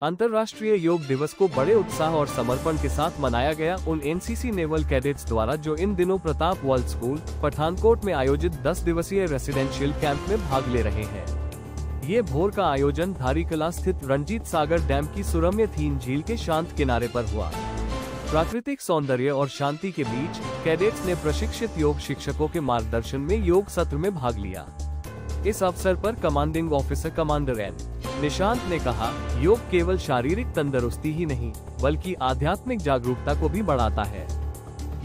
अंतर्राष्ट्रीय योग दिवस को बड़े उत्साह और समर्पण के साथ मनाया गया उन एनसीसी नेवल कैडेट्स द्वारा जो इन दिनों प्रताप वर्ल्ड स्कूल पठानकोट में आयोजित 10 दिवसीय रेसिडेंशियल कैंप में भाग ले रहे हैं। ये भोर का आयोजन धारीकला स्थित रंजीत सागर डैम की सुरम्य थीन झील के शांत किनारे पर हुआ। प्राकृतिक सौंदर्य और शांति के बीच कैडेट्स ने प्रशिक्षित योग शिक्षकों के मार्गदर्शन में योग सत्र में भाग लिया। इस अवसर पर commanding officer commander N Nishant ने कहा, योग केवल शारीरिक तंदुरुस्ती ही नहीं बल्कि आध्यात्मिक जागरूकता को भी बढ़ाता है।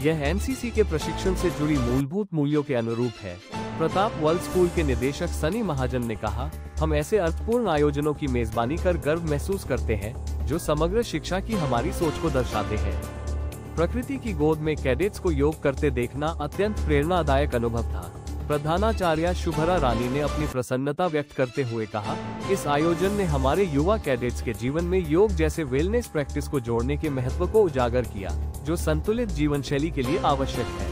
यह एनसीसी के प्रशिक्षण से जुड़ी मूलभूत मूल्यों के अनुरूप है। प्रताप वर्ल्ड स्कूल के निदेशक सनी महाजन ने कहा, हम ऐसे अर्थपूर्ण आयोजनों की मेजबानी कर गर्व महसूस करते हैं जो समग्र शिक्षा की हमारी सोच को दर्शाते हैं। प्रकृति की गोद में कैडेट्स को योग करते देखना अत्यंत प्रेरणादायक अनुभव था। प्रधानाचार्य शुभरा रानी ने अपनी प्रसन्नता व्यक्त करते हुए कहा, इस आयोजन ने हमारे युवा कैडेट्स के जीवन में योग जैसे वेलनेस प्रैक्टिस को जोड़ने के महत्व को उजागर किया, जो संतुलित जीवन शैली के लिए आवश्यक है।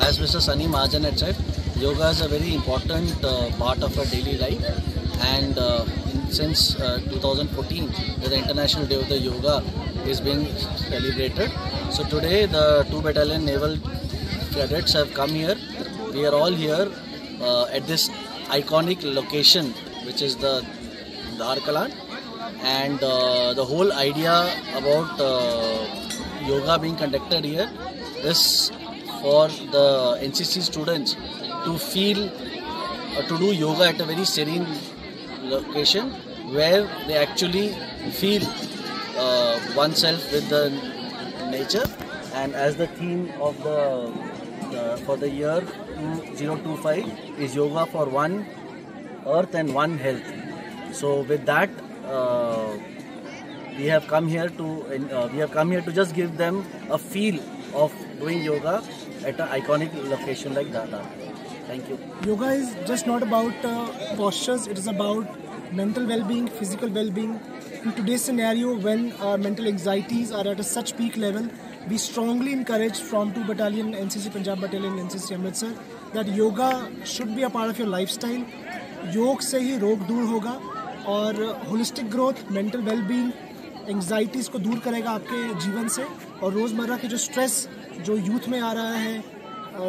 As Mr. Sunny Mahajan had said, yoga is a very important part of our daily life, and since 2014, the International Day of the Yoga is being celebrated. So today, the 2 Battalion Naval Cadets have come here. We are all here at this iconic location, which is the Dharkalan, and the whole idea about yoga being conducted here is for the NCC students to feel to do yoga at a very serene location where they actually feel oneself with the nature. And as the theme of for the year 2025 is yoga for one earth and one health. So with that we have come here to just give them a feel of doing yoga at an iconic location like that. Thank you. Yoga is just not about postures, it is about mental well-being, physical well-being. In today's scenario, when mental anxieties are at a such peak level, we strongly encourage from 2 Battalion, NCC Punjab Battalion, NCC Amritsar, that yoga should be a part of your lifestyle. योग से ही रोग दूर होगा और holistic growth, mental wellbeing, anxieties को दूर करेगा आपके जीवन से। और रोज़मर्रा के जो स्ट्रेस जो यूथ में आ रहा है,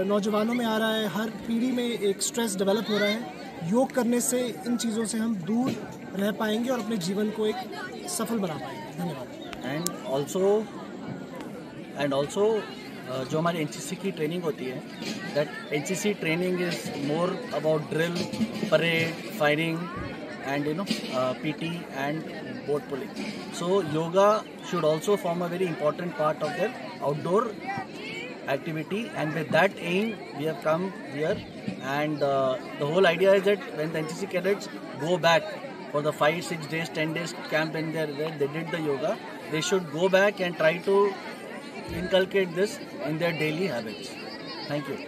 नौजवानों में आ रहा है, हर पीढ़ी में एक स्ट्रेस डेवलप हो रहा है, योग करने से इन चीज़ों से हम दूर रह पाएंगे और अपने जीवन को एक सफल बना पाएंगे। धन्यवाद। एंड ऑल्सो जो हमारी एनसीसी की ट्रेनिंग होती है, that NCC training is more about drill, parade, firing and PT and boat pulling. So yoga should also form a very important part of their outdoor activity, and with that aim we have come here. And the whole idea is that when the NCC cadets go back for the 5, 6 days, 10 days camp in there where they did the yoga, they should go back and try to inculcate this in their daily habits. Thank you.